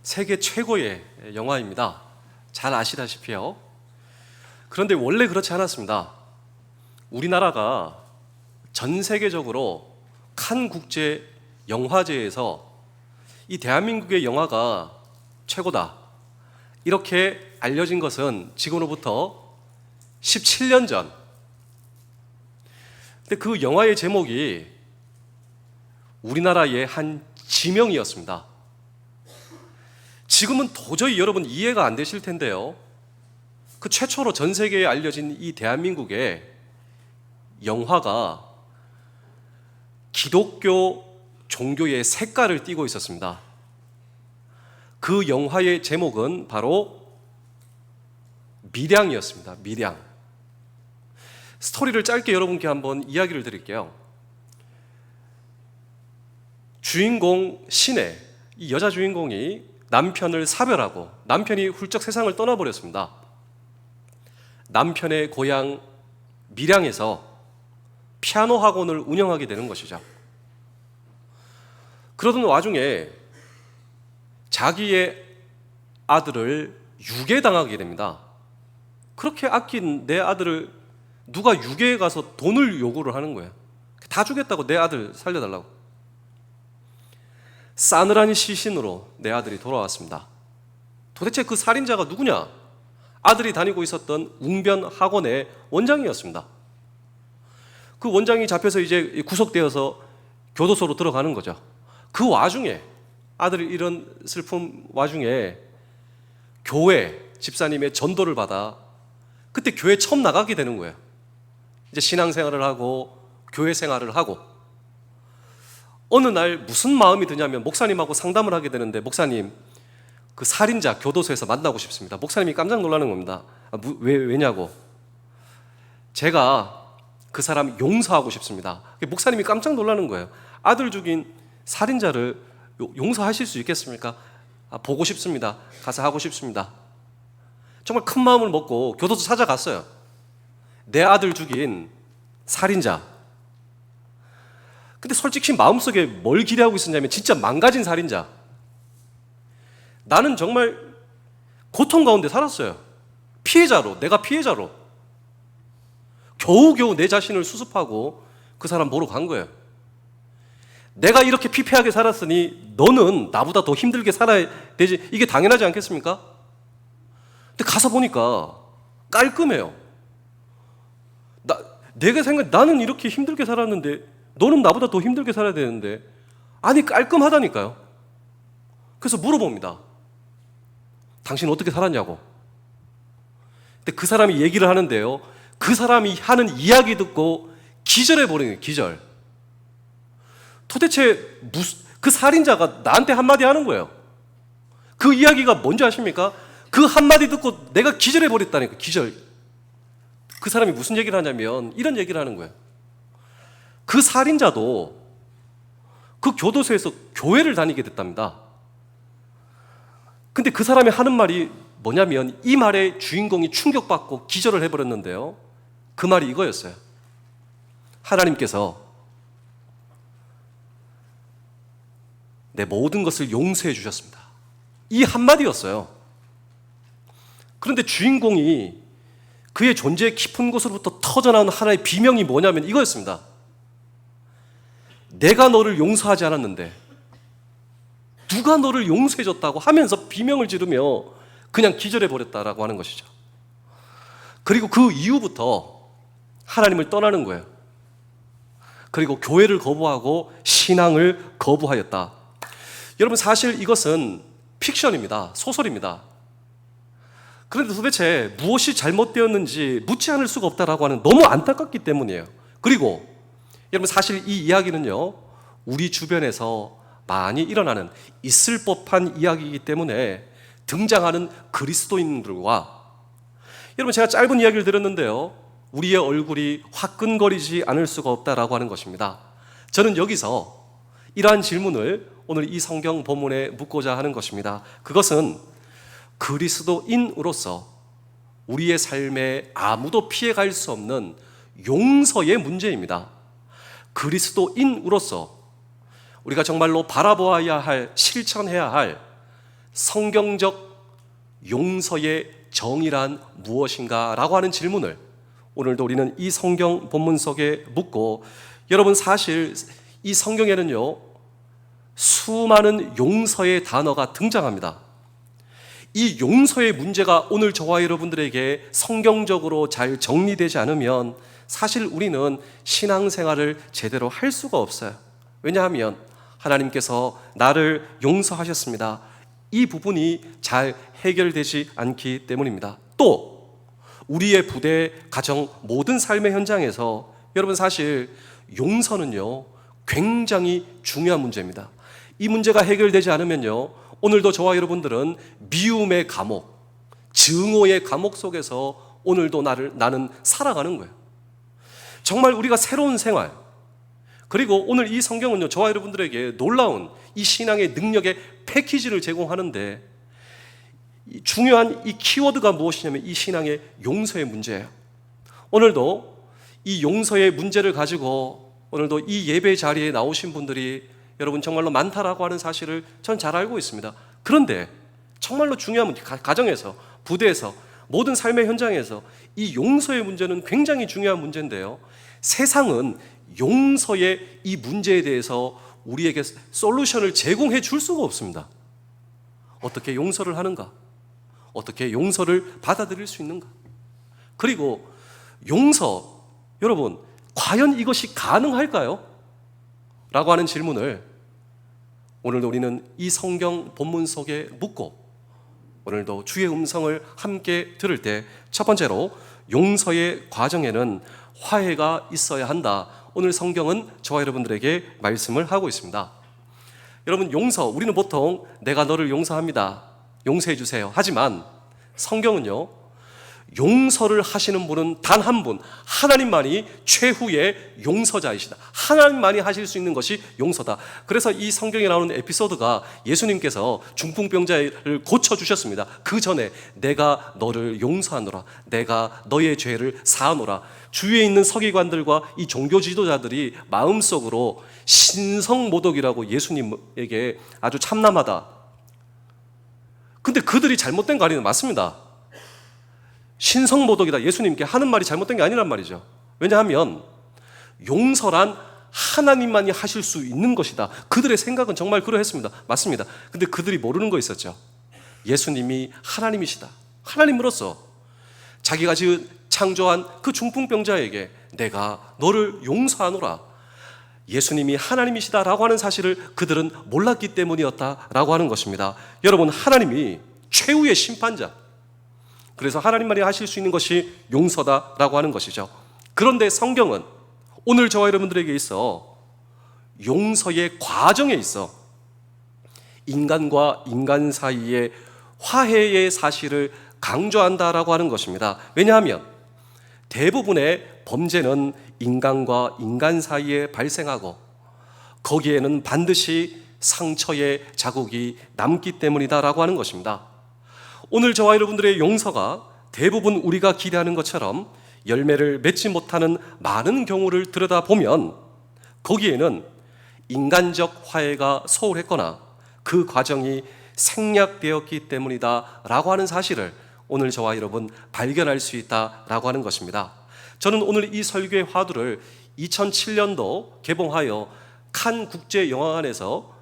세계 최고의 영화입니다. 잘 아시다시피요. 그런데 원래 그렇지 않았습니다. 우리나라가 전 세계적으로 칸 국제 영화제에서 이 대한민국의 영화가 최고다 이렇게 알려진 것은 지금으로부터 17년 전. 근데 그 영화의 제목이 우리나라의 한 지명이었습니다. 지금은 도저히 여러분 이해가 안 되실 텐데요. 그 최초로 전 세계에 알려진 이 대한민국의 영화가 기독교 종교의 색깔을 띠고 있었습니다. 그 영화의 제목은 바로 밀양이었습니다. 밀양. 스토리를 짧게 여러분께 한번 이야기를 드릴게요. 주인공 신혜, 이 여자 주인공이 남편을 사별하고 남편이 훌쩍 세상을 떠나버렸습니다. 남편의 고향 밀양에서 피아노 학원을 운영하게 되는 것이죠. 그러던 와중에 자기의 아들을 유괴당하게 됩니다. 그렇게 아낀 내 아들을 누가 유괴해 가서 돈을 요구를 하는 거예요. 다 주겠다고, 내 아들 살려달라고. 싸늘한 시신으로 내 아들이 돌아왔습니다. 도대체 그 살인자가 누구냐? 아들이 다니고 있었던 웅변 학원의 원장이었습니다. 그 원장이 잡혀서 이제 구속되어서 교도소로 들어가는 거죠. 그 와중에, 아들이 이런 슬픈 와중에 교회 집사님의 전도를 받아 그때 교회 처음 나가게 되는 거예요. 이제 신앙생활을 하고 교회 생활을 하고, 어느 날 무슨 마음이 드냐면 목사님하고 상담을 하게 되는데, 목사님, 그 살인자 교도소에서 만나고 싶습니다. 목사님이 깜짝 놀라는 겁니다. 왜냐고. 제가 그 사람 용서하고 싶습니다. 목사님이 깜짝 놀라는 거예요. 아들 죽인 살인자를 용서하실 수 있겠습니까? 보고 싶습니다. 가서 하고 싶습니다. 정말 큰 마음을 먹고 교도소 찾아갔어요. 내 아들 죽인 살인자. 근데 솔직히 마음속에 뭘 기대하고 있었냐면 진짜 망가진 살인자. 나는 정말 고통 가운데 살았어요. 피해자로, 내가 피해자로. 겨우겨우 내 자신을 수습하고 그 사람 보러 간 거예요. 내가 이렇게 피폐하게 살았으니 너는 나보다 더 힘들게 살아야 되지. 이게 당연하지 않겠습니까? 근데 가서 보니까 깔끔해요. 내가 나는 이렇게 힘들게 살았는데 너는 나보다 더 힘들게 살아야 되는데, 아니 깔끔하다니까요. 그래서 물어봅니다. 당신 어떻게 살았냐고. 근데 그 사람이 얘기를 하는데요, 그 사람이 하는 이야기 듣고 기절해 버리는 거예요. 기절. 도대체 그 살인자가 나한테 한마디 하는 거예요. 그 이야기가 뭔지 아십니까? 그 한마디 듣고 내가 기절해 버렸다니까. 기절. 그 사람이 무슨 얘기를 하냐면 이런 얘기를 하는 거예요. 그 살인자도 그 교도소에서 교회를 다니게 됐답니다. 근데 그 사람이 하는 말이 뭐냐면, 이 말에 주인공이 충격받고 기절을 해버렸는데요, 그 말이 이거였어요. 하나님께서 내 모든 것을 용서해 주셨습니다. 이 한마디였어요. 그런데 주인공이 그의 존재의 깊은 곳으로부터 터져나오는 하나의 비명이 뭐냐면 이거였습니다. 내가 너를 용서하지 않았는데 누가 너를 용서해 줬다고 하면서 비명을 지르며 그냥 기절해 버렸다라고 하는 것이죠. 그리고 그 이후부터 하나님을 떠나는 거예요. 그리고 교회를 거부하고 신앙을 거부하였다. 여러분, 사실 이것은 픽션입니다. 소설입니다. 그런데 도대체 무엇이 잘못되었는지 묻지 않을 수가 없다라고 하는, 너무 안타깝기 때문이에요. 그리고 여러분, 사실 이 이야기는요, 우리 주변에서 많이 일어나는 있을 법한 이야기이기 때문에 등장하는 그리스도인들과, 여러분, 제가 짧은 이야기를 들었는데요, 우리의 얼굴이 화끈거리지 않을 수가 없다라고 하는 것입니다. 저는 여기서 이러한 질문을 오늘 이 성경 본문에 묻고자 하는 것입니다. 그것은 그리스도인으로서 우리의 삶에 아무도 피해갈 수 없는 용서의 문제입니다. 그리스도인으로서 우리가 정말로 바라보아야 할, 실천해야 할 성경적 용서의 정의란 무엇인가 라고 하는 질문을 오늘도 우리는 이 성경 본문 속에 묻고, 여러분 사실 이 성경에는요 수많은 용서의 단어가 등장합니다. 이 용서의 문제가 오늘 저와 여러분들에게 성경적으로 잘 정리되지 않으면 사실 우리는 신앙생활을 제대로 할 수가 없어요. 왜냐하면 하나님께서 나를 용서하셨습니다, 이 부분이 잘 해결되지 않기 때문입니다. 또 우리의 부대, 가정, 모든 삶의 현장에서 여러분 사실 용서는요 굉장히 중요한 문제입니다. 이 문제가 해결되지 않으면요 오늘도 저와 여러분들은 미움의 감옥, 증오의 감옥 속에서 오늘도 나는 살아가는 거예요. 정말 우리가 새로운 생활, 그리고 오늘 이 성경은요 저와 여러분들에게 놀라운 이 신앙의 능력의 패키지를 제공하는데, 중요한 이 키워드가 무엇이냐면 이 신앙의 용서의 문제예요. 오늘도 이 용서의 문제를 가지고 오늘도 이 예배 자리에 나오신 분들이 여러분 정말로 많다라고 하는 사실을 전 잘 알고 있습니다. 그런데 정말로 중요한 문제, 가정에서, 부대에서, 모든 삶의 현장에서 이 용서의 문제는 굉장히 중요한 문제인데요, 세상은 용서의 이 문제에 대해서 우리에게 솔루션을 제공해 줄 수가 없습니다. 어떻게 용서를 하는가? 어떻게 용서를 받아들일 수 있는가? 그리고 용서, 여러분 과연 이것이 가능할까요? 라고 하는 질문을 오늘도 우리는 이 성경 본문 속에 묻고, 오늘도 주의 음성을 함께 들을 때 첫 번째로 용서의 과정에는 화해가 있어야 한다. 오늘 성경은 저와 여러분들에게 말씀을 하고 있습니다. 여러분 용서, 우리는 보통 내가 너를 용서합니다, 용서해 주세요 하지만 성경은요 용서를 하시는 분은 단 한 분, 하나님만이 최후의 용서자이시다. 하나님만이 하실 수 있는 것이 용서다. 그래서 이 성경에 나오는 에피소드가 예수님께서 중풍병자를 고쳐주셨습니다. 그 전에 내가 너를 용서하노라, 내가 너의 죄를 사하노라. 주위에 있는 서기관들과 이 종교 지도자들이 마음속으로 신성모독이라고 예수님에게 아주 참남하다. 근데 그들이 잘못된 거 아니에요? 맞습니다. 신성모독이다, 예수님께 하는 말이 잘못된 게 아니란 말이죠. 왜냐하면 용서란 하나님만이 하실 수 있는 것이다. 그들의 생각은 정말 그러했습니다. 맞습니다. 근데 그들이 모르는 거 있었죠. 예수님이 하나님이시다. 하나님으로서 자기가 지금 창조한 그 중풍병자에게 내가 너를 용서하노라, 예수님이 하나님이시다라고 하는 사실을 그들은 몰랐기 때문이었다라고 하는 것입니다. 여러분 하나님이 최후의 심판자, 그래서 하나님만이 하실 수 있는 것이 용서다라고 하는 것이죠. 그런데 성경은 오늘 저와 여러분들에게 있어 용서의 과정에 있어 인간과 인간 사이의 화해의 사실을 강조한다라고 하는 것입니다. 왜냐하면 대부분의 범죄는 인간과 인간 사이에 발생하고 거기에는 반드시 상처의 자국이 남기 때문이다라고 하는 것입니다. 오늘 저와 여러분들의 용서가 대부분 우리가 기대하는 것처럼 열매를 맺지 못하는 많은 경우를 들여다보면 거기에는 인간적 화해가 소홀했거나 그 과정이 생략되었기 때문이다 라고 하는 사실을 오늘 저와 여러분 발견할 수 있다라고 하는 것입니다. 저는 오늘 이 설교의 화두를 2007년도 개봉하여 칸 국제영화관에서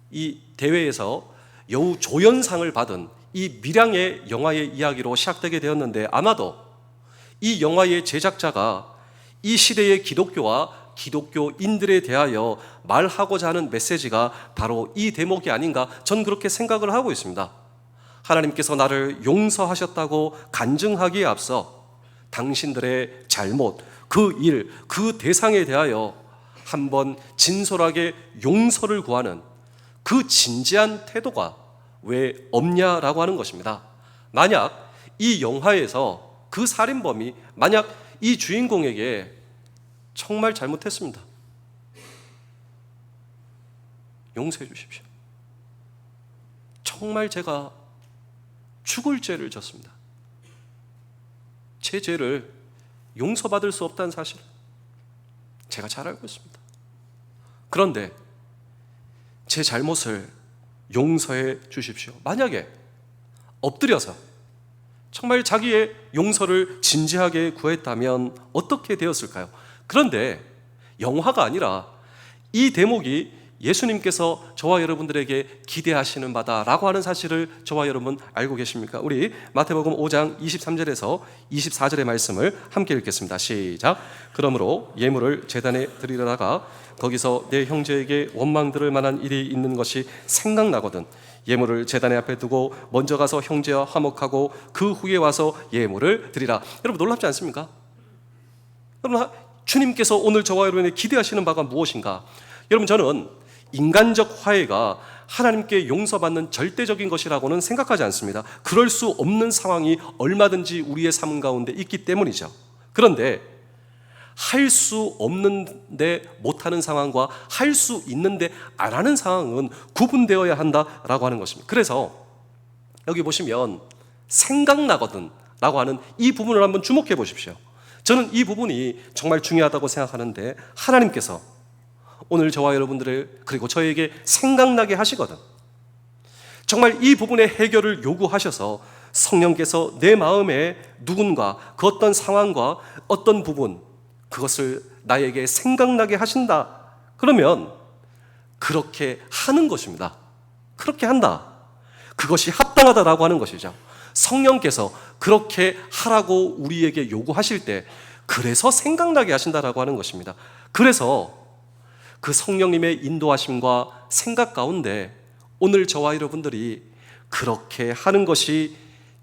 이 대회에서 여우 조연상을 받은 이 밀양의 영화의 이야기로 시작되게 되었는데, 아마도 이 영화의 제작자가 이 시대의 기독교와 기독교인들에 대하여 말하고자 하는 메시지가 바로 이 대목이 아닌가, 전 그렇게 생각을 하고 있습니다. 하나님께서 나를 용서하셨다고 간증하기에 앞서 당신들의 잘못, 그 일, 그 대상에 대하여 한번 진솔하게 용서를 구하는 그 진지한 태도가 왜 없냐라고 하는 것입니다. 만약 이 영화에서 그 살인범이 만약 이 주인공에게 정말 잘못했습니다, 용서해 주십시오, 정말 제가 죽을 죄를 졌습니다, 제 죄를 용서받을 수 없다는 사실 제가 잘 알고 있습니다. 그런데 제 잘못을 용서해 주십시오. 만약에 엎드려서 정말 자기의 용서를 진지하게 구했다면 어떻게 되었을까요? 그런데 영화가 아니라 이 대목이 예수님께서 저와 여러분들에게 기대하시는 바다라고 하는 사실을 저와 여러분 알고 계십니까? 우리 마태복음 5장 23절에서 24절의 말씀을 함께 읽겠습니다. 시작. 그러므로 예물을 제단에 드리려다가 거기서 내 형제에게 원망 들을 만한 일이 있는 것이 생각나거든 예물을 제단의 앞에 두고 먼저 가서 형제와 화목하고 그 후에 와서 예물을 드리라. 여러분 놀랍지 않습니까? 여러분 주님께서 오늘 저와 여러분에게 기대하시는 바가 무엇인가? 여러분 저는 인간적 화해가 하나님께 용서받는 절대적인 것이라고는 생각하지 않습니다. 그럴 수 없는 상황이 얼마든지 우리의 삶 가운데 있기 때문이죠. 그런데 할 수 없는데 못하는 상황과 할 수 있는데 안 하는 상황은 구분되어야 한다라고 하는 것입니다. 그래서 여기 보시면 생각나거든 라고 하는 이 부분을 한번 주목해 보십시오. 저는 이 부분이 정말 중요하다고 생각하는데 하나님께서 오늘 저와 여러분들을 그리고 저에게 생각나게 하시거든. 정말 이 부분의 해결을 요구하셔서 성령께서 내 마음에 누군가 그 어떤 상황과 어떤 부분 그것을 나에게 생각나게 하신다. 그러면 그렇게 하는 것입니다. 그렇게 한다. 그것이 합당하다라고 하는 것이죠. 성령께서 그렇게 하라고 우리에게 요구하실 때 그래서 생각나게 하신다라고 하는 것입니다. 그래서 그 성령님의 인도하심과 생각 가운데 오늘 저와 여러분들이 그렇게 하는 것이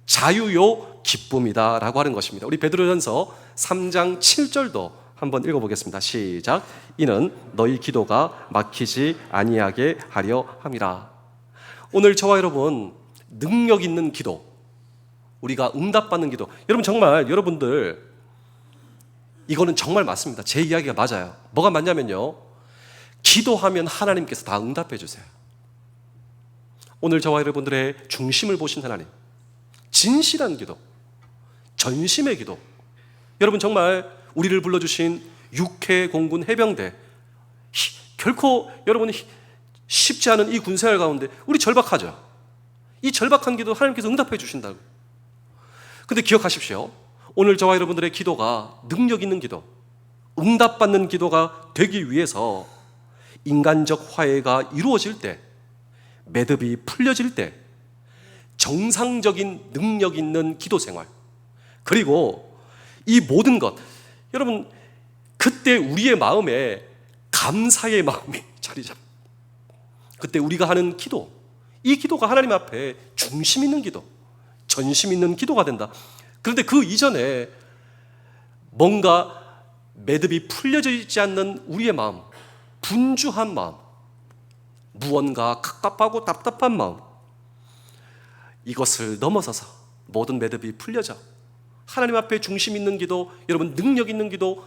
자유요 기쁨이다 라고 하는 것입니다. 우리 베드로전서 3장 7절도 한번 읽어보겠습니다. 시작. 이는 너희 기도가 막히지 아니하게 하려 함이라. 오늘 저와 여러분 능력 있는 기도, 우리가 응답받는 기도, 여러분 정말 여러분들 이거는 정말 맞습니다. 제 이야기가 맞아요. 뭐가 맞냐면요, 기도하면 하나님께서 다 응답해 주세요. 오늘 저와 여러분들의 중심을 보신 하나님, 진실한 기도, 전심의 기도. 여러분 정말 우리를 불러주신 육해 공군 해병대, 결코 여러분이 쉽지 않은 이 군생활 가운데 우리 절박하죠. 이 절박한 기도 하나님께서 응답해 주신다고. 근데 기억하십시오. 오늘 저와 여러분들의 기도가 능력 있는 기도, 응답받는 기도가 되기 위해서 인간적 화해가 이루어질 때, 매듭이 풀려질 때 정상적인 능력 있는 기도 생활, 그리고 이 모든 것, 여러분 그때 우리의 마음에 감사의 마음이 자리 잡. 그때 우리가 하는 기도, 이 기도가 하나님 앞에 중심 있는 기도, 전심 있는 기도가 된다. 그런데 그 이전에 뭔가 매듭이 풀려져 있지 않는 우리의 마음, 분주한 마음, 무언가 갑갑하고 답답한 마음, 이것을 넘어서서 모든 매듭이 풀려져 하나님 앞에 중심 있는 기도, 여러분 능력 있는 기도,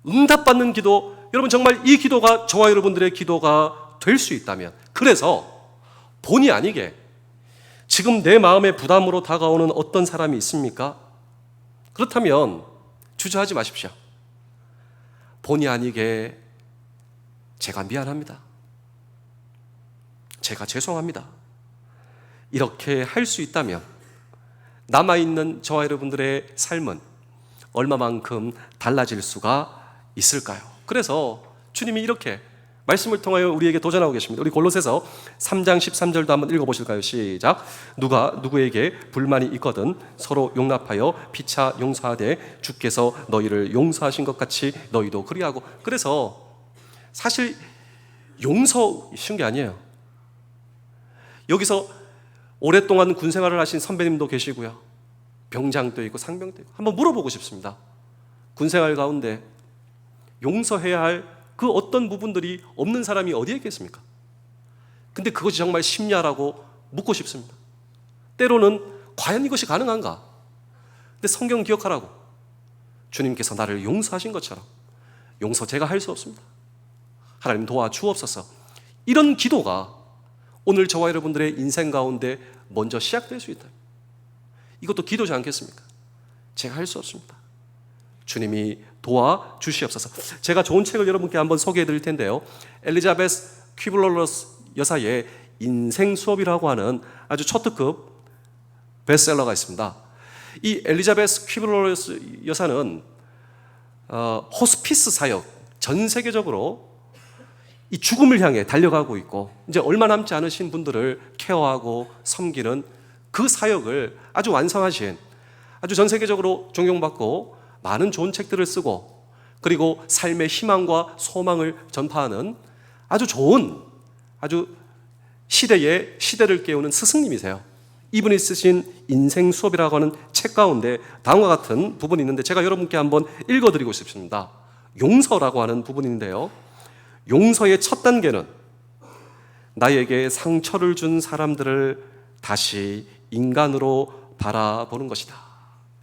응답받는 기도, 여러분 정말 이 기도가 저와 여러분들의 기도가 될 수 있다면, 그래서 본의 아니게 지금 내 마음의 부담으로 다가오는 어떤 사람이 있습니까? 그렇다면 주저하지 마십시오. 본의 아니게 제가 미안합니다, 제가 죄송합니다, 이렇게 할 수 있다면 남아있는 저와 여러분들의 삶은 얼마만큼 달라질 수가 있을까요? 그래서 주님이 이렇게 말씀을 통하여 우리에게 도전하고 계십니다. 우리 골로새서 3장 13절도 한번 읽어보실까요? 시작. 누가 누구에게 불만이 있거든 서로 용납하여 피차 용서하되 주께서 너희를 용서하신 것 같이 너희도 그리하고. 그래서 사실 용서 쉬운 게 아니에요. 여기서 오랫동안 군생활을 하신 선배님도 계시고요, 병장도 있고 상병도 있고, 한번 물어보고 싶습니다. 군생활 가운데 용서해야 할 그 어떤 부분들이 없는 사람이 어디에 있겠습니까? 근데 그것이 정말 쉽냐라고 묻고 싶습니다. 때로는 과연 이것이 가능한가? 근데 성경 기억하라고, 주님께서 나를 용서하신 것처럼 용서 제가 할 수 없습니다, 하나님 도와주옵소서. 이런 기도가 오늘 저와 여러분들의 인생 가운데 먼저 시작될 수 있다. 이것도 기도지 않겠습니까? 제가 할 수 없습니다, 주님이 도와주시옵소서. 제가 좋은 책을 여러분께 한번 소개해 드릴 텐데요, 엘리자베스 퀴블러러스 여사의 인생 수업이라고 하는 아주 초특급 베스트셀러가 있습니다. 이 엘리자베스 퀴블로스 여사는 호스피스 사역, 전 세계적으로 이 죽음을 향해 달려가고 있고 이제 얼마 남지 않으신 분들을 케어하고 섬기는 그 사역을 아주 완성하신, 아주 전 세계적으로 존경받고 많은 좋은 책들을 쓰고 그리고 삶의 희망과 소망을 전파하는 아주 좋은, 아주 시대를 깨우는 스승님이세요. 이분이 쓰신 인생 수업이라고 하는 책 가운데 다음과 같은 부분이 있는데 제가 여러분께 한번 읽어드리고 싶습니다. 용서라고 하는 부분인데요, 용서의 첫 단계는 나에게 상처를 준 사람들을 다시 인간으로 바라보는 것이다.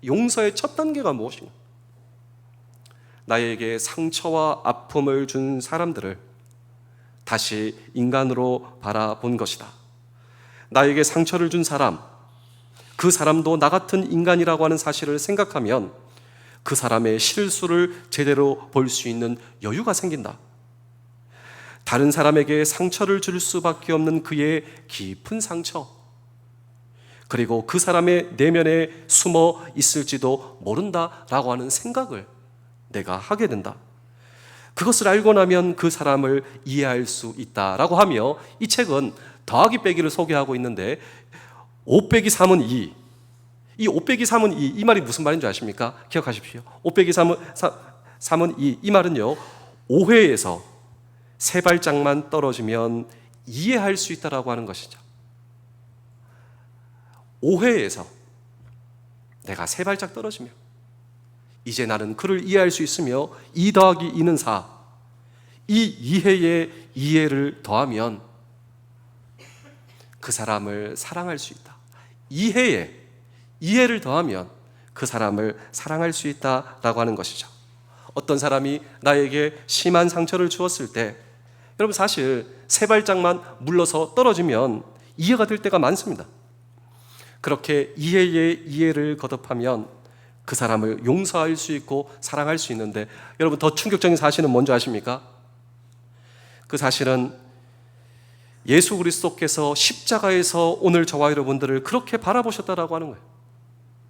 용서의 첫 단계가 무엇인가? 나에게 상처와 아픔을 준 사람들을 다시 인간으로 바라본 것이다. 나에게 상처를 준 사람, 그 사람도 나 같은 인간이라고 하는 사실을 생각하면 그 사람의 실수를 제대로 볼 수 있는 여유가 생긴다. 다른 사람에게 상처를 줄 수밖에 없는 그의 깊은 상처, 그리고 그 사람의 내면에 숨어 있을지도 모른다라고 하는 생각을 내가 하게 된다. 그것을 알고 나면 그 사람을 이해할 수 있다라고 하며 이 책은 더하기 빼기를 소개하고 있는데 5 빼기 3은 2. 이 5 빼기 3은 2, 이 말이 무슨 말인 줄 아십니까? 기억하십시오. 5 빼기 3은 2. 이 말은요, 오해에서 세 발짝만 떨어지면 이해할 수 있다라고 하는 것이죠. 오해에서 내가 세 발짝 떨어지면 이제 나는 그를 이해할 수 있으며 2 더하기 2는 4. 이 이해에 이해를 더하면 그 사람을 사랑할 수 있다. 이해에 이해를 더하면 그 사람을 사랑할 수 있다라고 하는 것이죠. 어떤 사람이 나에게 심한 상처를 주었을 때 여러분 사실 세 발짝만 물러서 떨어지면 이해가 될 때가 많습니다. 그렇게 이해에 이해를 거듭하면 그 사람을 용서할 수 있고 사랑할 수 있는데 여러분 더 충격적인 사실은 뭔지 아십니까? 그 사실은 예수 그리스도께서 십자가에서 오늘 저와 여러분들을 그렇게 바라보셨다라고 하는 거예요.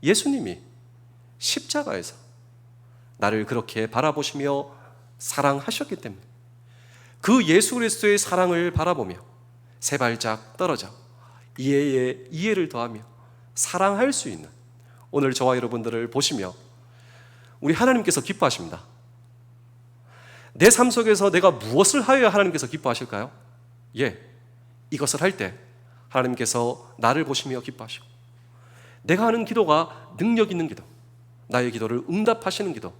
예수님이 십자가에서 나를 그렇게 바라보시며 사랑하셨기 때문에 그 예수 그리스도의 사랑을 바라보며 세 발짝 떨어져 이해에 이해를 더하며 사랑할 수 있는 오늘 저와 여러분들을 보시며 우리 하나님께서 기뻐하십니다. 내 삶 속에서 내가 무엇을 하여야 하나님께서 기뻐하실까요? 예, 이것을 할 때 하나님께서 나를 보시며 기뻐하시고 내가 하는 기도가 능력 있는 기도, 나의 기도를 응답하시는 기도,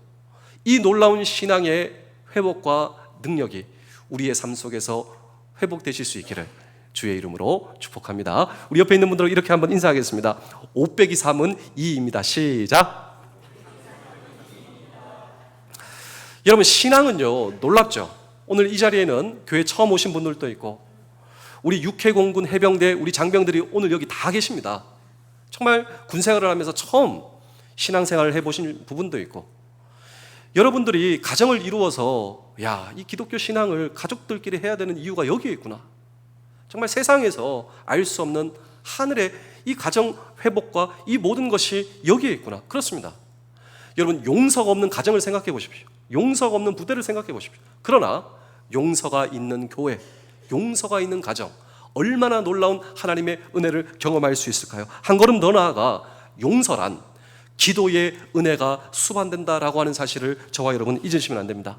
이 놀라운 신앙의 회복과 능력이 우리의 삶 속에서 회복되실 수 있기를 주의 이름으로 축복합니다. 우리 옆에 있는 분들은 이렇게 한번 인사하겠습니다. 5 빼기 3은 2입니다. 시작. 여러분 신앙은요 놀랍죠. 오늘 이 자리에는 교회 처음 오신 분들도 있고 우리 육해공군 해병대 우리 장병들이 오늘 여기 다 계십니다. 정말 군생활을 하면서 처음 신앙생활을 해보신 부분도 있고 여러분들이 가정을 이루어서 이 기독교 신앙을 가족들끼리 해야 되는 이유가 여기에 있구나. 정말 세상에서 알 수 없는 하늘의 이 가정 회복과 이 모든 것이 여기에 있구나. 그렇습니다. 여러분 용서가 없는 가정을 생각해 보십시오. 용서가 없는 부대를 생각해 보십시오. 그러나 용서가 있는 교회, 용서가 있는 가정, 얼마나 놀라운 하나님의 은혜를 경험할 수 있을까요? 한 걸음 더 나아가 용서란 기도의 은혜가 수반된다라고 하는 사실을 저와 여러분 잊으시면 안 됩니다.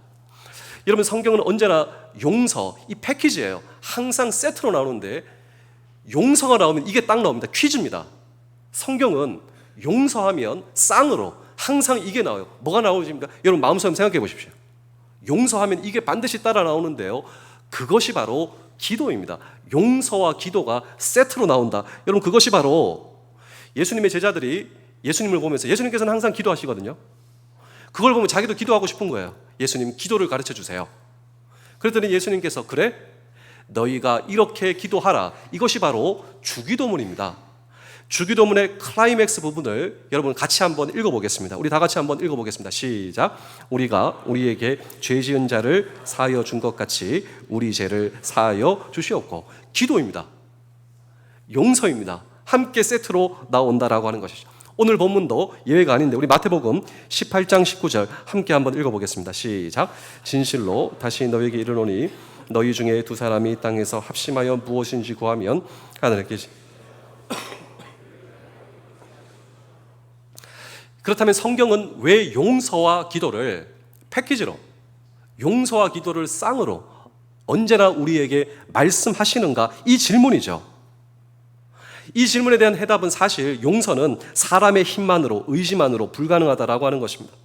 여러분 성경은 언제나 용서, 이 패키지예요. 항상 세트로 나오는데 용서가 나오면 이게 딱 나옵니다. 퀴즈입니다. 성경은 용서하면 쌍으로 항상 이게 나와요. 뭐가 나오십니까? 여러분 마음속에 생각해 보십시오. 용서하면 이게 반드시 따라 나오는데요, 그것이 바로 기도입니다. 용서와 기도가 세트로 나온다. 여러분 그것이 바로 예수님의 제자들이 예수님을 보면서, 예수님께서는 항상 기도하시거든요. 그걸 보면 자기도 기도하고 싶은 거예요. 예수님 기도를 가르쳐 주세요. 그랬더니 예수님께서 그래? 너희가 이렇게 기도하라. 이것이 바로 주기도문입니다. 주기도문의 클라이맥스 부분을 여러분 같이 한번 읽어보겠습니다. 우리 다 같이 한번 읽어보겠습니다. 시작. 우리가 우리에게 죄 지은 자를 사하여 준 것 같이 우리 죄를 사하여 주시옵고. 기도입니다. 용서입니다. 함께 세트로 나온다라고 하는 것이죠. 오늘 본문도 예외가 아닌데 우리 마태복음 18장 19절 함께 한번 읽어보겠습니다. 시작. 진실로 다시 너에게 이르노니 너희 중에 두 사람이 땅에서 합심하여 무엇인지 구하면 하늘에 계시. 그렇다면 성경은 왜 용서와 기도를 패키지로, 용서와 기도를 쌍으로 언제나 우리에게 말씀하시는가? 이 질문이죠. 이 질문에 대한 해답은 사실 용서는 사람의 힘만으로, 의지만으로 불가능하다라고 하는 것입니다.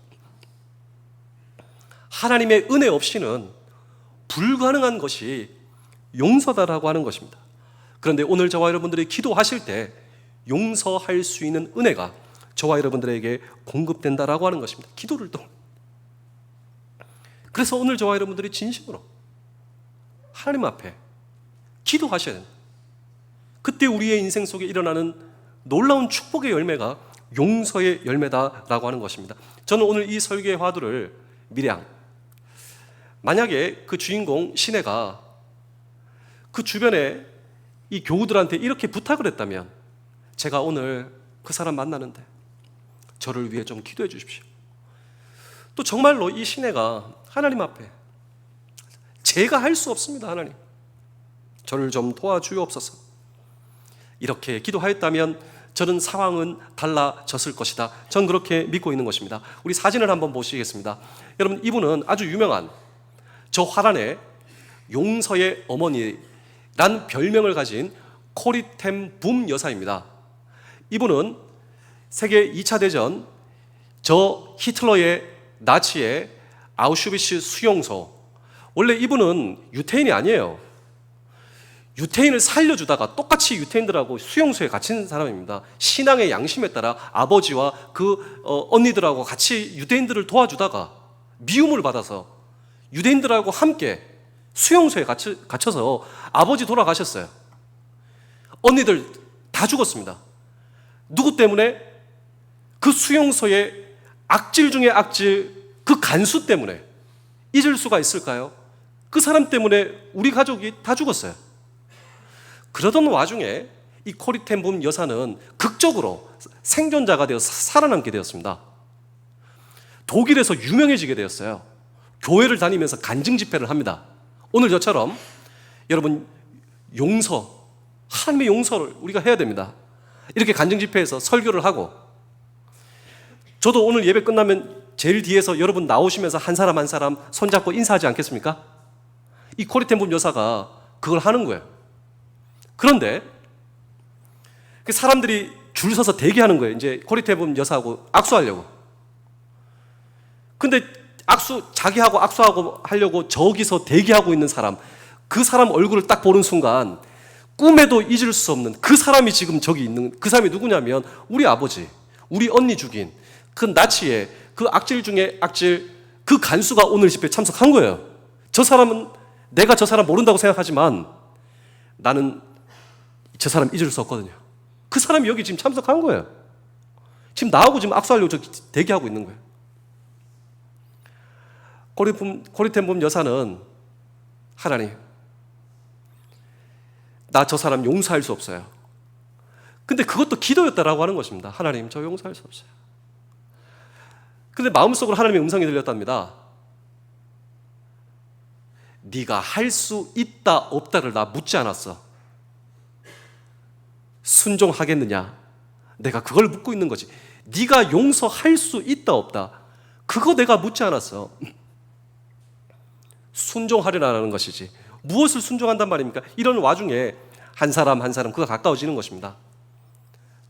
하나님의 은혜 없이는 불가능한 것이 용서다라고 하는 것입니다. 그런데 오늘 저와 여러분들이 기도하실 때 용서할 수 있는 은혜가 저와 여러분들에게 공급된다라고 하는 것입니다. 기도를 통해. 그래서 오늘 저와 여러분들이 진심으로 하나님 앞에 기도하셔야 됩니다. 그때 우리의 인생 속에 일어나는 놀라운 축복의 열매가 용서의 열매다라고 하는 것입니다. 저는 오늘 이 설교의 화두를 밀양, 만약에 그 주인공 시내가 그 주변에 이 교우들한테 이렇게 부탁을 했다면, 제가 오늘 그 사람 만나는데 저를 위해 좀 기도해 주십시오. 또 정말로 이 시내가 하나님 앞에 제가 할 수 없습니다. 하나님, 저를 좀 도와주옵소서. 이렇게 기도하였다면 저는 상황은 달라졌을 것이다. 전 그렇게 믿고 있는 것입니다. 우리 사진을 한번 보시겠습니다. 여러분, 이분은 아주 유명한 저 화란의 용서의 어머니란 별명을 가진 코리 텐 붐 여사입니다. 이분은 세계 2차 대전 저 히틀러의 나치의 아우슈비츠 수용소, 원래 이분은 유태인이 아니에요. 유태인을 살려주다가 똑같이 유태인들하고 수용소에 갇힌 사람입니다. 신앙의 양심에 따라 아버지와 그 언니들하고 같이 유대인들을 도와주다가 미움을 받아서 유대인들하고 함께 수용소에 갇혀서 아버지 돌아가셨어요. 언니들 다 죽었습니다. 누구 때문에? 그 수용소의 악질 중에 악질, 그 간수 때문에. 잊을 수가 있을까요? 그 사람 때문에 우리 가족이 다 죽었어요. 그러던 와중에 이 코리 텐 붐 여사는 극적으로 생존자가 되어서 살아남게 되었습니다. 독일에서 유명해지게 되었어요. 교회를 다니면서 간증 집회를 합니다. 오늘 저처럼 여러분, 용서, 하나님의 용서를 우리가 해야 됩니다. 이렇게 간증 집회에서 설교를 하고, 저도 오늘 예배 끝나면 제일 뒤에서 여러분 나오시면서 한 사람 한 사람 손잡고 인사하지 않겠습니까? 이 코리 텐 붐 여사가 그걸 하는 거예요. 그런데 사람들이 줄 서서 대기하는 거예요. 이제 코리 텐 붐 여사하고 악수하려고. 근데 자기하고 악수하고 하려고 저기서 대기하고 있는 사람, 그 사람 얼굴을 딱 보는 순간 꿈에도 잊을 수 없는 그 사람이 지금 저기 있는 그 사람이 누구냐면 우리 아버지, 우리 언니 죽인 그 나치의 그 악질 중에 악질, 그 간수가 오늘 집회에 참석한 거예요. 저 사람은 내가 저 사람 모른다고 생각하지만 나는 저 사람 잊을 수 없거든요. 그 사람이 여기 지금 참석한 거예요. 지금 나하고 지금 악수하려고 저기 대기하고 있는 거예요. 코리 텐 붐 여사는 하나님, 나 저 사람 용서할 수 없어요. 근데 그것도 기도였다라고 하는 것입니다. 하나님, 저 용서할 수 없어요. 근데 마음속으로 하나님의 음성이 들렸답니다. 네가 할 수 있다 없다를 나 묻지 않았어. 순종하겠느냐? 내가 그걸 묻고 있는 거지. 네가 용서할 수 있다 없다, 그거 내가 묻지 않았어. 순종하려라는 것이지. 무엇을 순종한단 말입니까? 이런 와중에 한 사람 한 사람 그가 가까워지는 것입니다.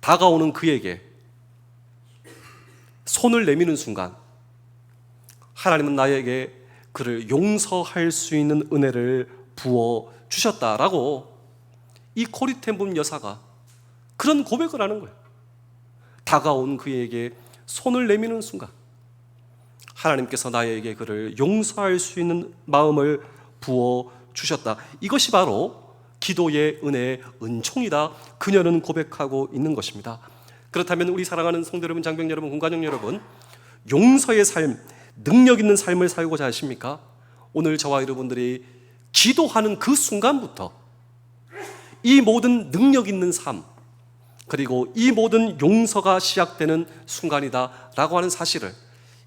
다가오는 그에게 손을 내미는 순간 하나님은 나에게 그를 용서할 수 있는 은혜를 부어 주셨다라고 이 코리 텐 붐 여사가 그런 고백을 하는 거예요. 다가온 그에게 손을 내미는 순간 하나님께서 나에게 그를 용서할 수 있는 마음을 부어 주셨다. 이것이 바로 기도의 은혜의 은총이다. 그녀는 고백하고 있는 것입니다. 그렇다면 우리 사랑하는 성도 여러분, 장병 여러분, 공가족 여러분, 용서의 삶, 능력 있는 삶을 살고자 하십니까? 오늘 저와 여러분들이 기도하는 그 순간부터 이 모든 능력 있는 삶, 그리고 이 모든 용서가 시작되는 순간이다 라고 하는 사실을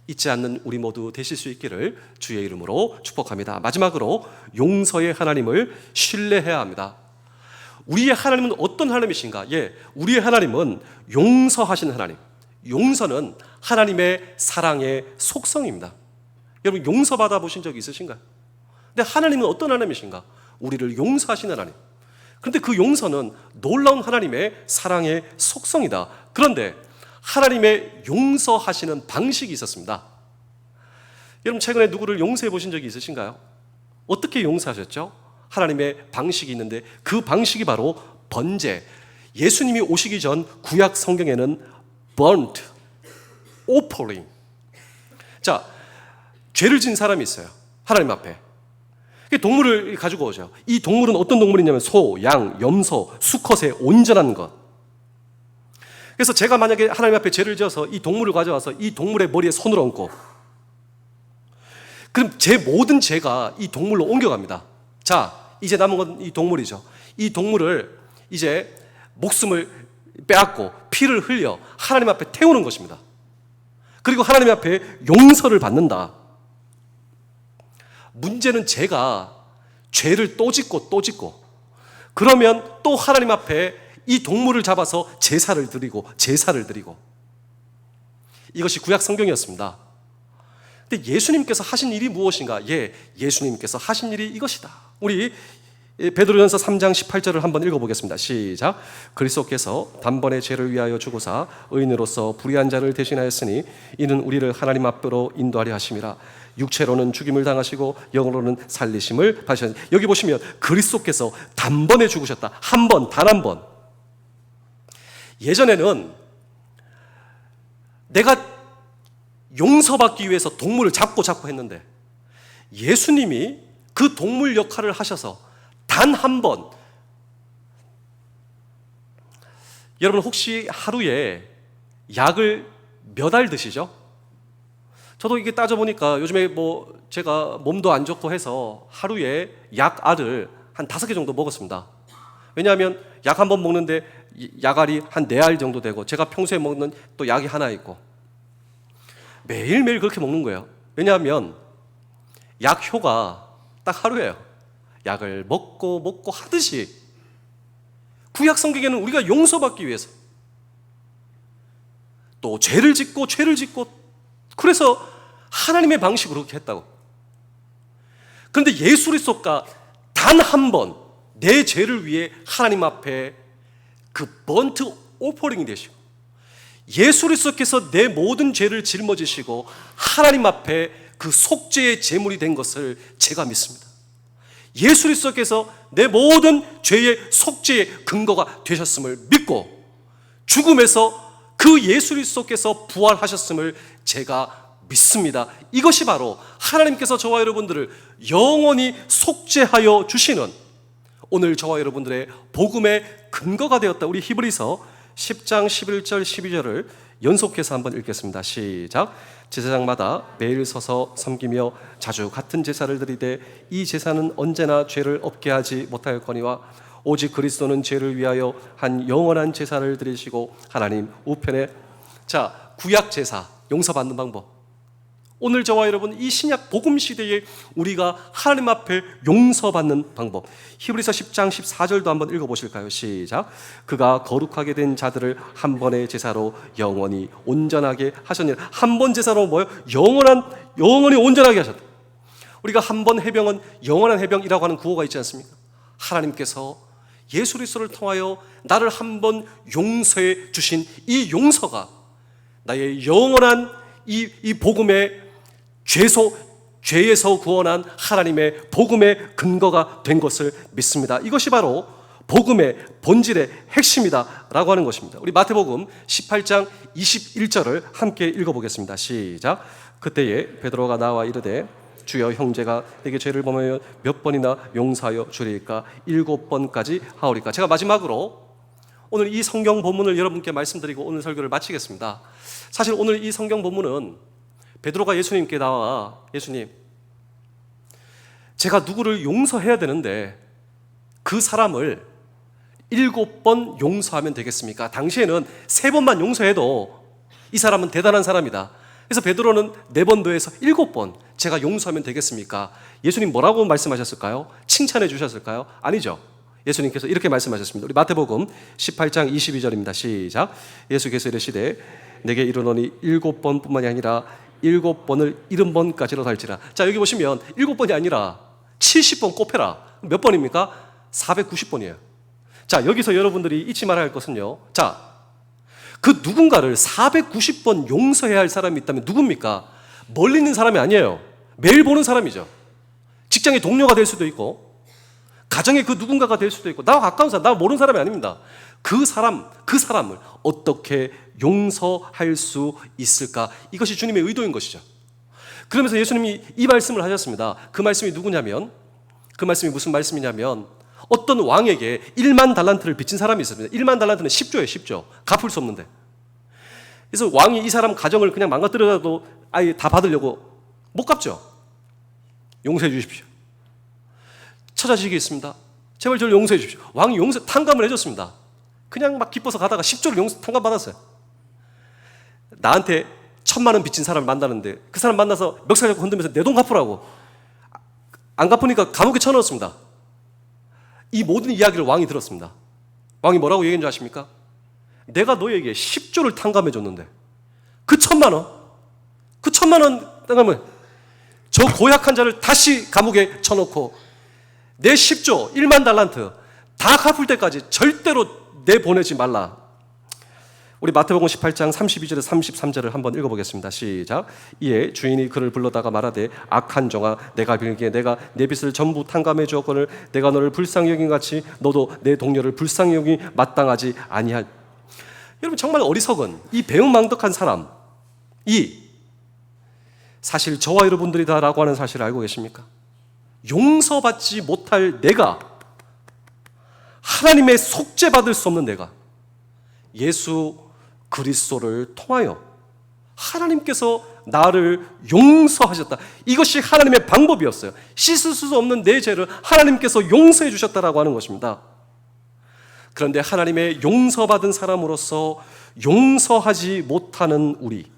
잊지 않는 우리 모두 되실 수 있기를 주의 이름으로 축복합니다. 마지막으로 용서의 하나님을 신뢰해야 합니다. 우리의 하나님은 어떤 하나님이신가? 우리의 하나님은 용서하시는 하나님. 용서는 하나님의 사랑의 속성입니다. 여러분, 용서받아 보신 적 있으신가요? 근데 하나님은 어떤 하나님이신가? 우리를 용서하시는 하나님. 그런데 그 용서는 놀라운 하나님의 사랑의 속성이다. 그런데 하나님의 용서하시는 방식이 있었습니다. 여러분, 최근에 누구를 용서해 보신 적이 있으신가요? 어떻게 용서하셨죠? 하나님의 방식이 있는데 그 방식이 바로 번제. 예수님이 오시기 전 구약 성경에는 burnt offering. 자, 죄를 진 사람이 있어요. 하나님 앞에. 동물을 가지고 오죠. 이 동물은 어떤 동물이냐면 소, 양, 염소, 수컷의 온전한 것. 그래서 제가 만약에 하나님 앞에 죄를 지어서 이 동물을 가져와서 이 동물의 머리에 손을 얹고, 그럼 제 모든 죄가 이 동물로 옮겨갑니다. 자, 이제 남은 건 이 동물이죠. 이 동물을 이제 목숨을 빼앗고 피를 흘려 하나님 앞에 태우는 것입니다. 그리고 하나님 앞에 용서를 받는다. 문제는 제가 죄를 또 짓고 그러면 또 하나님 앞에 이 동물을 잡아서 제사를 드리고 이것이 구약 성경이었습니다. 근데 예수님께서 하신 일이 무엇인가? 예수님께서 하신 일이 이것이다. 우리 베드로전서 3장 18절을 한번 읽어보겠습니다. 시작. 그리스도께서 단번에 죄를 위하여 죽으사 의인으로서 불의한 자를 대신하였으니 이는 우리를 하나님 앞으로 인도하려 하심이라. 육체로는 죽임을 당하시고 영으로는 살리심을 받으셨니. 여기 보시면 그리스도께서 단번에 죽으셨다. 한 번, 단 한 번. 예전에는 내가 용서받기 위해서 동물을 잡고 했는데 예수님이 그 동물 역할을 하셔서 단 한 번. 여러분, 혹시 하루에 약을 몇 알 드시죠? 저도 이게 따져보니까 요즘에 제가 몸도 안 좋고 해서 하루에 약알을 한 5개 정도 먹었습니다. 왜냐하면 약 한 번 먹는데 약알이 한 4알 정도 되고 제가 평소에 먹는 또 약이 하나 있고 매일매일 그렇게 먹는 거예요. 왜냐하면 약효가 딱 하루예요. 약을 먹고 하듯이 구약 성경에는 우리가 용서받기 위해서 또 죄를 짓고 그래서 하나님의 방식으로 그렇게 했다고. 그런데 예수 그리스도가 단 한 번 내 죄를 위해 하나님 앞에 그 번트 오퍼링이 되시고 예수 그리스도께서 내 모든 죄를 짊어지시고 하나님 앞에 그 속죄의 제물이 된 것을 제가 믿습니다. 예수 그리스도께서 내 모든 죄의 속죄의 근거가 되셨음을 믿고 죽음에서 그 예수 그리스도께서 부활하셨음을 제가 믿습니다. 이것이 바로 하나님께서 저와 여러분들을 영원히 속죄하여 주시는 오늘 저와 여러분들의 복음의 근거가 되었다. 우리 히브리서 10장 11절 12절을 연속해서 한번 읽겠습니다. 시작. 제사장마다 매일 서서 섬기며 자주 같은 제사를 드리되 이 제사는 언제나 죄를 없게 하지 못하였거니와 오직 그리스도는 죄를 위하여 한 영원한 제사를 드리시고 하나님 우편에. 자, 구약 제사 용서받는 방법. 오늘 저와 여러분 이 신약 복음 시대에 우리가 하나님 앞에 용서받는 방법. 히브리서 10장 14절도 한번 읽어보실까요? 시작. 그가 거룩하게 된 자들을 한 번의 제사로 영원히 온전하게 하셨느니라. 한 번 제사로 뭐예요? 영원히 온전하게 하셨다. 우리가 한 번 해병은 영원한 해병이라고 하는 구호가 있지 않습니까? 하나님께서 예수 그리스도를 통하여 나를 한 번 용서해 주신 이 용서가 나의 영원한 이 복음의 죄에서 구원한 하나님의 복음의 근거가 된 것을 믿습니다. 이것이 바로 복음의 본질의 핵심이다 라고 하는 것입니다. 우리 마태복음 18장 21절을 함께 읽어보겠습니다. 시작. 그때에 베드로가 나와 이르되 주여 형제가 내게 죄를 범하여 몇 번이나 용서하여 주리까? 7번까지 하오리까? 제가 마지막으로 오늘 이 성경 본문을 여러분께 말씀드리고 오늘 설교를 마치겠습니다. 사실 오늘 이 성경 본문은 베드로가 예수님께 나와 예수님, 제가 누구를 용서해야 되는데 그 사람을 7번 용서하면 되겠습니까? 당시에는 3번만 용서해도 이 사람은 대단한 사람이다. 그래서 베드로는 4번 더해서 7번 제가 용서하면 되겠습니까? 예수님 뭐라고 말씀하셨을까요? 칭찬해 주셨을까요? 아니죠. 예수님께서 이렇게 말씀하셨습니다. 우리 마태복음 18장 22절입니다. 시작. 예수께서 이르시되 내게 이르노니 7번뿐만이 아니라 7번을 70번까지로 달지라. 자, 여기 보시면 7번이 아니라 70번 곱해라. 몇 번입니까? 490번이에요. 자, 여기서 여러분들이 잊지 말아야 할 것은요, 자, 그 누군가를 490번 용서해야 할 사람이 있다면 누굽니까? 멀리 있는 사람이 아니에요. 매일 보는 사람이죠. 직장의 동료가 될 수도 있고 가정의 그 누군가가 될 수도 있고 나와 가까운 사람, 나와 모르는 사람이 아닙니다. 그 사람을 어떻게 용서할 수 있을까? 이것이 주님의 의도인 것이죠. 그러면서 예수님이 이 말씀을 하셨습니다. 그 말씀이 누구냐면, 그 말씀이 무슨 말씀이냐면, 어떤 왕에게 1만 달란트를 빚진 사람이 있습니다. 1만 달란트는 10조예요, 10조. 갚을 수 없는데. 그래서 왕이 이 사람 가정을 그냥 망가뜨려도 아예 다 받으려고 못 갚죠. 용서해 주십시오. 처자식이 있습니다. 제발 저를 용서해 주십시오. 왕이 탕감을 해줬습니다. 그냥 막 기뻐서 가다가 10조를 탕감 받았어요. 나한테 1,000만 원 빚진 사람을 만나는데 그 사람 만나서 멱살 잡고 흔들면서 내 돈 갚으라고. 안 갚으니까 감옥에 쳐넣었습니다. 이 모든 이야기를 왕이 들었습니다. 왕이 뭐라고 얘기한 줄 아십니까? 내가 너에게 10조를 탕감해 줬는데 그 1,000만 원, 그 1,000만 원 탕감을 저 고약한 자를 다시 감옥에 쳐넣고 내 10조, 1만 달란트 다 갚을 때까지 절대로 내보내지 말라. 우리 마태복음 18장 32절에서 33절을 한번 읽어보겠습니다. 시작. 이에 주인이 그를 불러다가 말하되 악한 종아, 내가 빌기에 내가 내 빚을 전부 탕감해 주었거늘 내가 너를 불쌍히 여긴 같이 너도 내 동료를 불쌍히 여기 마땅하지 아니할. 여러분, 정말 어리석은 이 배은망덕한 사람, 이 사실 저와 여러분들이다라고 하는 사실을 알고 계십니까? 용서받지 못할 내가, 하나님의 속죄받을 수 없는 내가 예수 그리스도를 통하여 하나님께서 나를 용서하셨다. 이것이 하나님의 방법이었어요. 씻을 수 없는 내 죄를 하나님께서 용서해 주셨다라고 하는 것입니다. 그런데 하나님의 용서받은 사람으로서 용서하지 못하는 우리,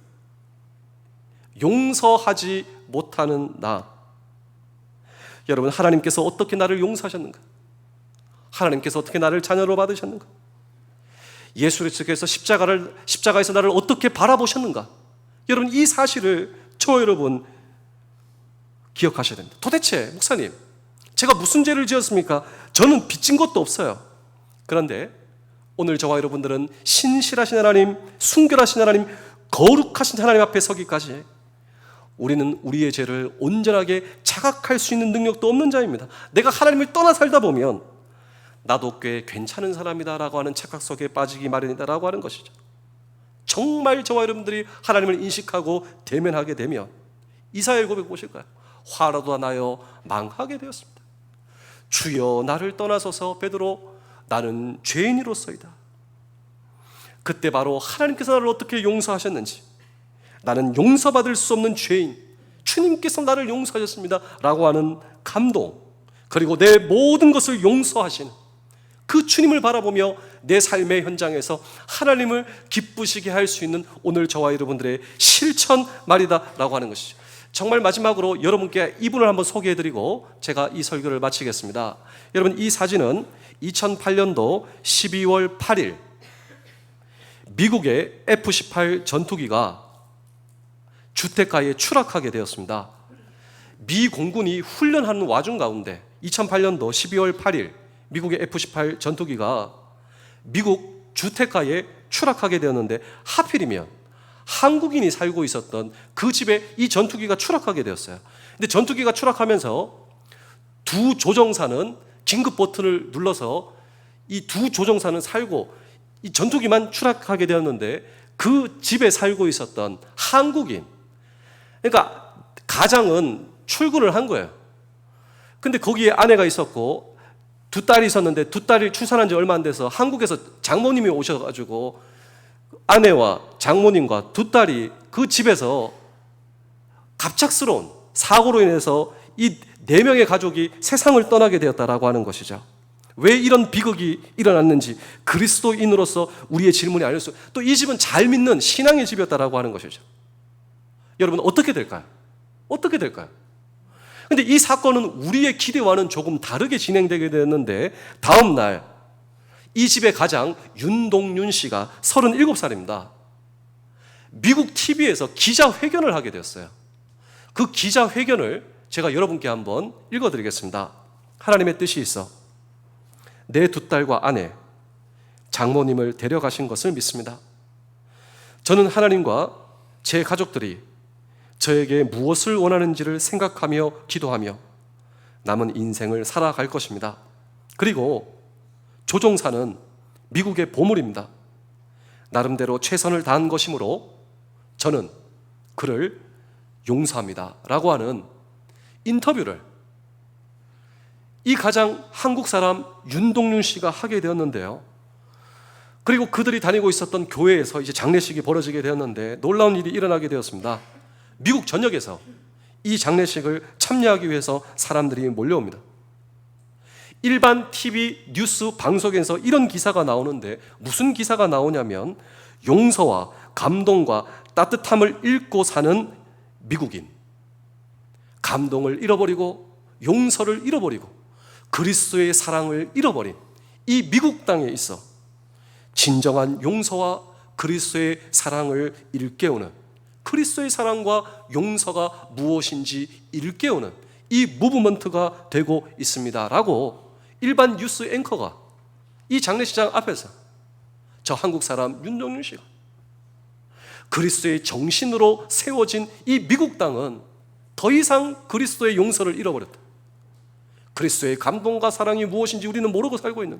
용서하지 못하는 나, 여러분, 하나님께서 어떻게 나를 용서하셨는가? 하나님께서 어떻게 나를 자녀로 받으셨는가? 예수 그리스도께서 십자가에서 나를 어떻게 바라보셨는가? 여러분, 이 사실을 저 여러분 기억하셔야 됩니다. 도대체 목사님, 제가 무슨 죄를 지었습니까? 저는 빚진 것도 없어요. 그런데 오늘 저와 여러분들은 신실하신 하나님, 순결하신 하나님, 거룩하신 하나님 앞에 서기까지 우리는 우리의 죄를 온전하게 자각할 수 있는 능력도 없는 자입니다. 내가 하나님을 떠나 살다 보면 나도 꽤 괜찮은 사람이다라고 하는 착각 속에 빠지기 마련이다라고 하는 것이죠. 정말 저와 여러분들이 하나님을 인식하고 대면하게 되면 이사야의 고백 보실까요? 화라도 나여 망하게 되었습니다. 주여 나를 떠나소서. 베드로, 나는 죄인이로서이다. 그때 바로 하나님께서 나를 어떻게 용서하셨는지, 나는 용서받을 수 없는 죄인, 주님께서 나를 용서하셨습니다 라고 하는 감동, 그리고 내 모든 것을 용서하시는 그 주님을 바라보며 내 삶의 현장에서 하나님을 기쁘시게 할 수 있는 오늘 저와 여러분들의 실천 말이다 라고 하는 것이죠. 정말 마지막으로 여러분께 이분을 한번 소개해드리고 제가 이 설교를 마치겠습니다. 여러분, 이 사진은 2008년도 12월 8일 미국의 F-18 전투기가 주택가에 추락하게 되었습니다. 미 공군이 훈련하는 와중 가운데 2008년도 12월 8일 미국의 F-18 전투기가 미국 주택가에 추락하게 되었는데, 하필이면 한국인이 살고 있었던 그 집에 이 전투기가 추락하게 되었어요. 근데 전투기가 추락하면서 두 조종사는 긴급 버튼을 눌러서 이 두 조종사는 살고 이 전투기만 추락하게 되었는데, 그 집에 살고 있었던 한국인, 그러니까 가장은 출근을 한 거예요. 근데 거기에 아내가 있었고 두 딸이 있었는데 두 딸이 출산한 지 얼마 안 돼서 한국에서 장모님이 오셔가지고 아내와 장모님과 두 딸이 그 집에서 갑작스러운 사고로 인해서 이 4명의 가족이 세상을 떠나게 되었다라고 하는 것이죠. 왜 이런 비극이 일어났는지 그리스도인으로서 우리의 질문이 아닐 수, 또 이 집은 잘 믿는 신앙의 집이었다라고 하는 것이죠. 여러분 어떻게 될까요? 어떻게 될까요? 근데 이 사건은 우리의 기대와는 조금 다르게 진행되게 되었는데 다음 날 이 집의 가장 윤동윤 씨가 37살입니다. 미국 TV에서 기자회견을 하게 되었어요. 그 기자회견을 제가 여러분께 한번 읽어드리겠습니다. 하나님의 뜻이 있어 내 두 딸과 아내, 장모님을 데려가신 것을 믿습니다. 저는 하나님과 제 가족들이 저에게 무엇을 원하는지를 생각하며 기도하며 남은 인생을 살아갈 것입니다. 그리고 조종사는 미국의 보물입니다. 나름대로 최선을 다한 것이므로 저는 그를 용서합니다 라고 하는 인터뷰를 이 가장 한국 사람 윤동윤 씨가 하게 되었는데요. 그리고 그들이 다니고 있었던 교회에서 이제 장례식이 벌어지게 되었는데 놀라운 일이 일어나게 되었습니다. 미국 전역에서 이 장례식을 참여하기 위해서 사람들이 몰려옵니다. 일반 TV 뉴스 방송에서 이런 기사가 나오는데 무슨 기사가 나오냐면 용서와 감동과 따뜻함을 잃고 사는 미국인, 감동을 잃어버리고 용서를 잃어버리고 그리스도의 사랑을 잃어버린 이 미국 땅에 있어 진정한 용서와 그리스도의 사랑을 일깨우는, 그리스도의 사랑과 용서가 무엇인지 일깨우는 이 무브먼트가 되고 있습니다 라고 일반 뉴스 앵커가 이 장례식장 앞에서 저 한국 사람 윤동윤 씨가 그리스도의 정신으로 세워진 이 미국 땅은 더 이상 그리스도의 용서를 잃어버렸다. 그리스도의 감동과 사랑이 무엇인지 우리는 모르고 살고 있는,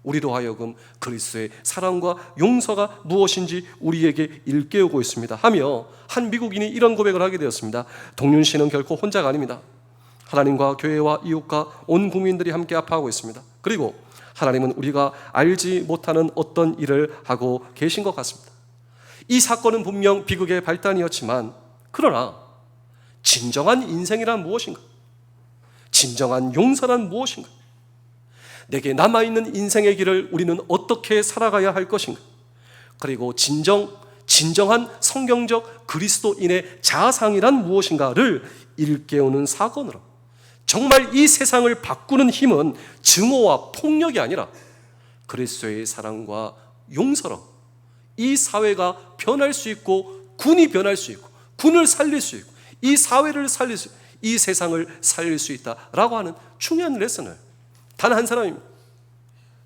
우리로 하여금 그리스도의 사랑과 용서가 무엇인지 우리에게 일깨우고 있습니다 하며 한 미국인이 이런 고백을 하게 되었습니다. 동윤 씨는 결코 혼자가 아닙니다. 하나님과 교회와 이웃과 온 국민들이 함께 아파하고 있습니다. 그리고 하나님은 우리가 알지 못하는 어떤 일을 하고 계신 것 같습니다. 이 사건은 분명 비극의 발단이었지만 그러나 진정한 인생이란 무엇인가? 진정한 용서란 무엇인가? 내게 남아있는 인생의 길을 우리는 어떻게 살아가야 할 것인가? 그리고 진정한 성경적 그리스도인의 자상이란 무엇인가를 일깨우는 사건으로, 정말 이 세상을 바꾸는 힘은 증오와 폭력이 아니라 그리스도의 사랑과 용서로 이 사회가 변할 수 있고 군이 변할 수 있고 군을 살릴 수 있고 이 사회를 살릴 수 있고 이 세상을 살릴 수 있다라고 하는 중요한 레슨을 단 한 사람입니다.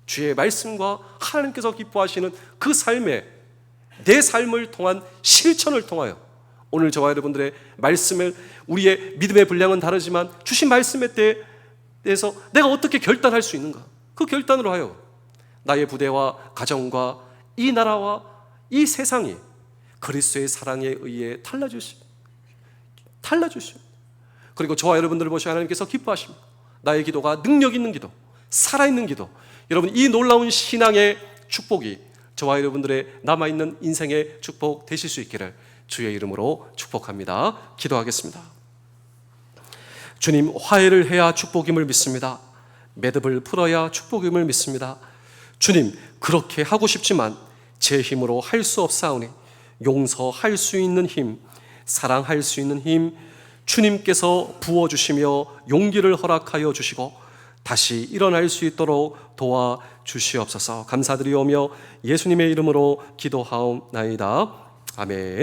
주의 말씀과 하나님께서 기뻐하시는 그 삶에 내 삶을 통한 실천을 통하여 오늘 저와 여러분들의 말씀을, 우리의 믿음의 분량은 다르지만 주신 말씀에 대해서 내가 어떻게 결단할 수 있는가? 그 결단으로 하여 나의 부대와 가정과 이 나라와 이 세상이 그리스도의 사랑에 의해 달라지시오. 그리고 저와 여러분들을 보시고 하나님께서 기뻐하십니다. 나의 기도가 능력 있는 기도, 살아있는 기도, 여러분 이 놀라운 신앙의 축복이 저와 여러분들의 남아있는 인생의 축복 되실 수 있기를 주의 이름으로 축복합니다. 기도하겠습니다. 주님, 화해를 해야 축복임을 믿습니다. 매듭을 풀어야 축복임을 믿습니다. 주님, 그렇게 하고 싶지만 제 힘으로 할 수 없사오니 용서할 수 있는 힘, 사랑할 수 있는 힘 주님께서 부어주시며 용기를 허락하여 주시고 다시 일어날 수 있도록 도와주시옵소서. 감사드리오며 예수님의 이름으로 기도하옵나이다. 아멘.